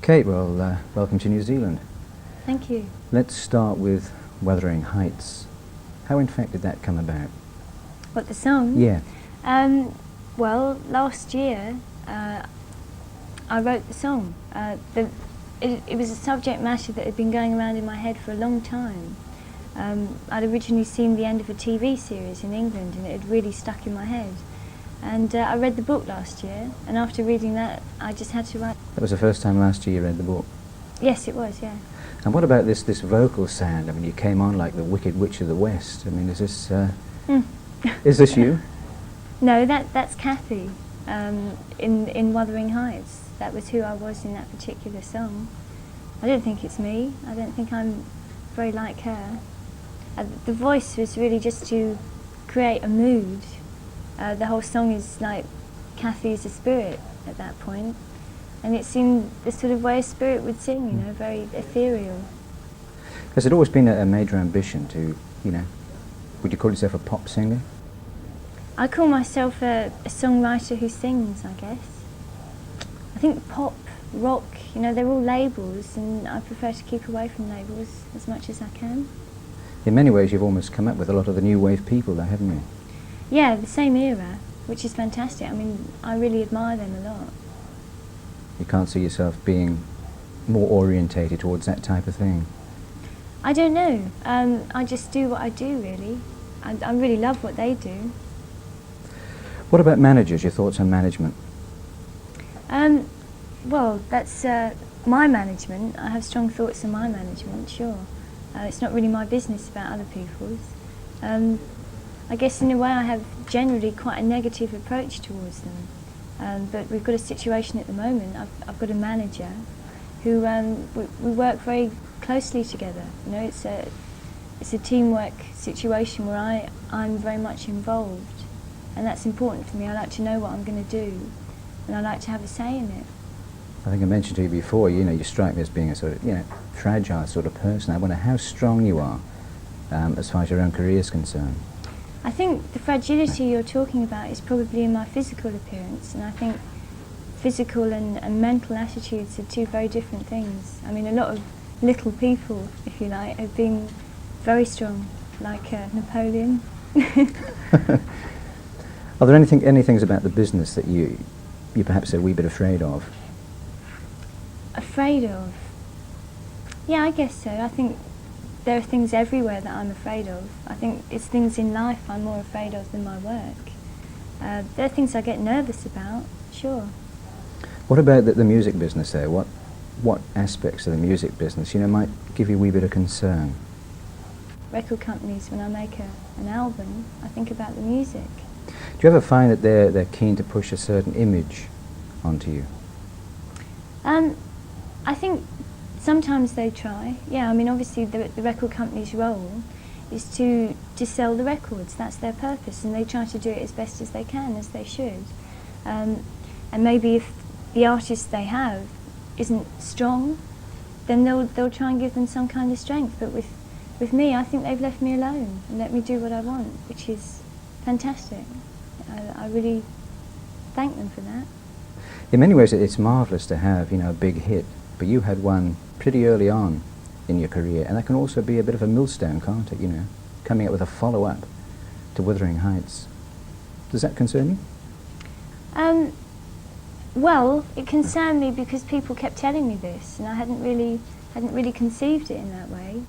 Kate, well, welcome to New Zealand. Thank you. Let's start with Wuthering Heights. How in fact did that come about? What, the song? Yeah. Well, last year I wrote the song. It was a subject matter that had been going around in my head for a long time. I'd originally seen the end of a TV series in England and it had really stuck in my head. And I read the book last year, and after reading that I just had to write. That was the first time last year you read the book? Yes, it was, yeah. And what about this vocal sound? I mean, you came on like the Wicked Witch of the West. I mean, is this is this you? No, that's Kathy in Wuthering Heights. That was who I was in that particular song. I don't think it's me. I don't think I'm very like her. The voice was really just to create a mood. The whole song is like Kathy's a spirit at that point, and it seemed the sort of way a spirit would sing, you know, very ethereal. Has it always been a major ambition to, you know, would you call yourself a pop singer? I call myself a songwriter who sings, I guess. I think pop, rock, you know, they're all labels, and I prefer to keep away from labels as much as I can. In many ways you've almost come up with a lot of the new wave people there, haven't you? Yeah, the same era, which is fantastic. I mean, I really admire them a lot. You can't see yourself being more orientated towards that type of thing? I don't know. I just do what I do, really. I really love what they do. What about managers? Your thoughts on management? Well, that's my management. I have strong thoughts on my management, sure. It's not really my business about other people's. I guess in a way I have generally quite a negative approach towards them. But we've got a situation at the moment. I've got a manager who we work very closely together. You know, it's a teamwork situation where I'm very much involved, and that's important for me. I like to know what I'm going to do, and I like to have a say in it. I think I mentioned to you before, you know, you strike me as being a sort of, you know, fragile sort of person. I wonder how strong you are as far as your own career is concerned. I think the fragility you're talking about is probably in my physical appearance, and I think physical and mental attitudes are two very different things. I mean, a lot of little people, if you like, have been very strong, like Napoleon. Are there any things about the business that you perhaps are a wee bit afraid of? Afraid of? Yeah, I guess so. I think there are things everywhere that I'm afraid of. I think it's things in life I'm more afraid of than my work. There are things I get nervous about, sure. What about the music business there? What aspects of the music business, you know, might give you a wee bit of concern? Record companies, when I make an album, I think about the music. Do you ever find that they're keen to push a certain image onto you? I think sometimes they try. Yeah, I mean, obviously the record company's role is to sell the records. That's their purpose, and they try to do it as best as they can, as they should. And maybe if the artist they have isn't strong, then they'll try and give them some kind of strength. But with me, I think they've left me alone and let me do what I want, which is fantastic. I really thank them for that. In many ways, it's marvellous to have, you know, a big hit, but you had one pretty early on in your career, and that can also be a bit of a millstone, can't it, you know, coming up with a follow-up to Wuthering Heights. Does that concern you? Well, it concerned me because people kept telling me this, and I hadn't really conceived it in that way.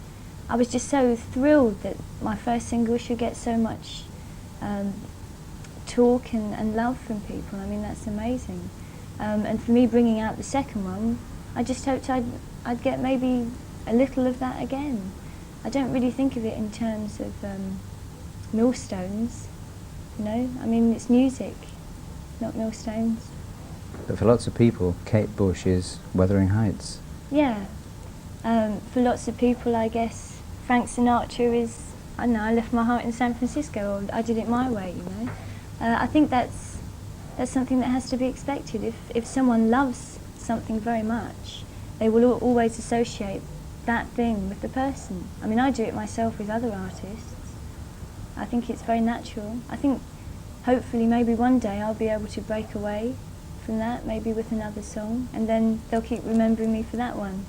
I was just so thrilled that my first single should get so much talk and love from people. I mean, that's amazing. And for me bringing out the second one, I just hoped I'd get maybe a little of that again. I don't really think of it in terms of millstones, you know? I mean, it's music, not millstones. But for lots of people, Kate Bush is Wuthering Heights. Yeah. For lots of people, I guess, Frank Sinatra is, I don't know, I left my heart in San Francisco, or I did it my way, you know? I think that's something that has to be expected. If someone loves something very much, they will always associate that thing with the person. I mean, I do it myself with other artists. I think it's very natural. I think hopefully maybe one day I'll be able to break away from that, maybe with another song, and then they'll keep remembering me for that one.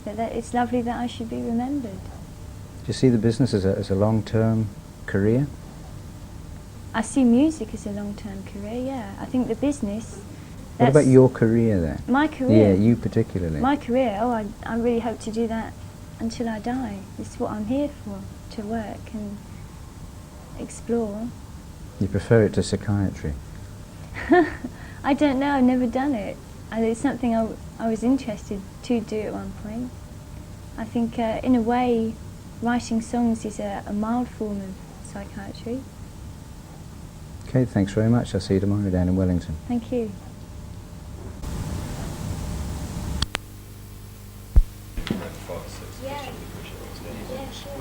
But it's lovely that I should be remembered. Do you see the business as a long-term career? I see music as a long-term career, yeah. I think the business... What about your career then? My career? Yeah, you particularly. My career? Oh, I really hope to do that until I die. This is what I'm here for, to work and explore. You prefer it to psychiatry? I don't know, I've never done it. It's something I was interested to do at one point. I think in a way writing songs is a mild form of psychiatry. Okay, thanks very much. I'll see you tomorrow down in Wellington. Thank you. Yeah. Yeah, sure.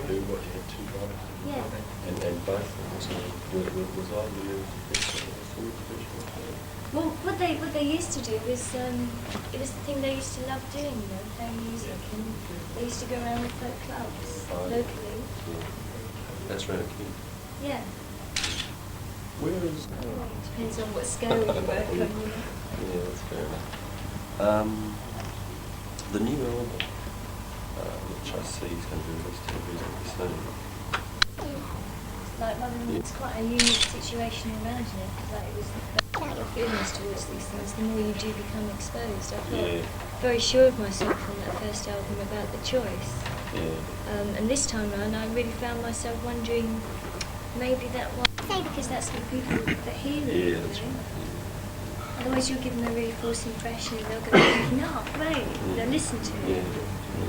Yeah. And both was I Well, what they used to do was it was the thing they used to love doing, you know, playing music, and they used to go around with folk clubs locally. Yeah. That's round King. Yeah. Where is? Depends on what scale you work on, you know. Yeah, that's fair enough. The new album, which I see is going to be released reasonably soon. Like, it's quite a unique situation around it, because like, it was the feelings towards these things, the more you do become exposed. I felt very sure of myself on that first album about the choice. Yeah. And this time round, I really found myself wondering, maybe that one, because that's what people that hear it. Yeah, that's right. Otherwise you're giving them a really false impression, and they'll go, no, great, they'll listen to it. Yeah.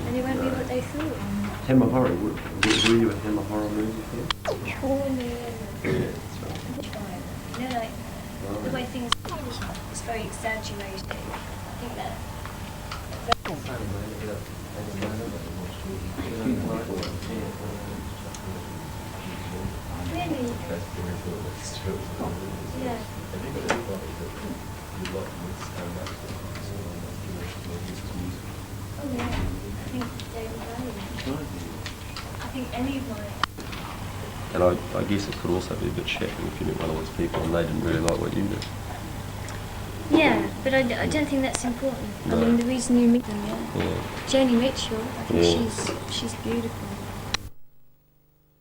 And it won't be what they thought. Hammer Horror, were you a Hammer Horror movie fan? Oh, no. Yeah, that's right. You know, like, the way things is very exaggerated. I think that... Really? Yeah. Oh yeah, I think David Bowie. I think any of mine. And I guess it could also be a bit shocking if you met one of those people and they didn't really like what you did. Yeah, but I don't think that's important. No. I mean, the reason you meet them, Yeah. Joni Mitchell, I think Yeah. she's beautiful.